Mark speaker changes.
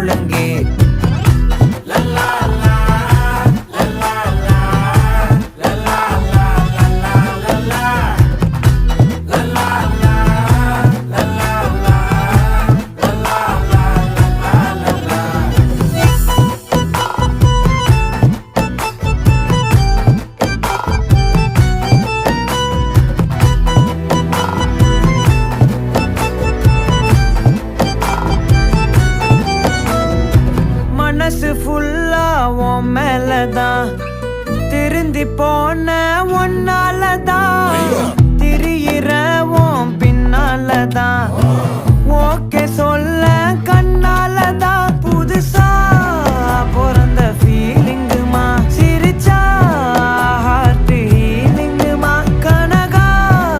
Speaker 1: முழங்கே. மனசு ஃபுல்லா உன் மேலதான், திருந்தி போன ஒன்னாலதான், திரியிற உன் பின்னாலதான், ஓகே சொல்ல கண்ணாலதான்,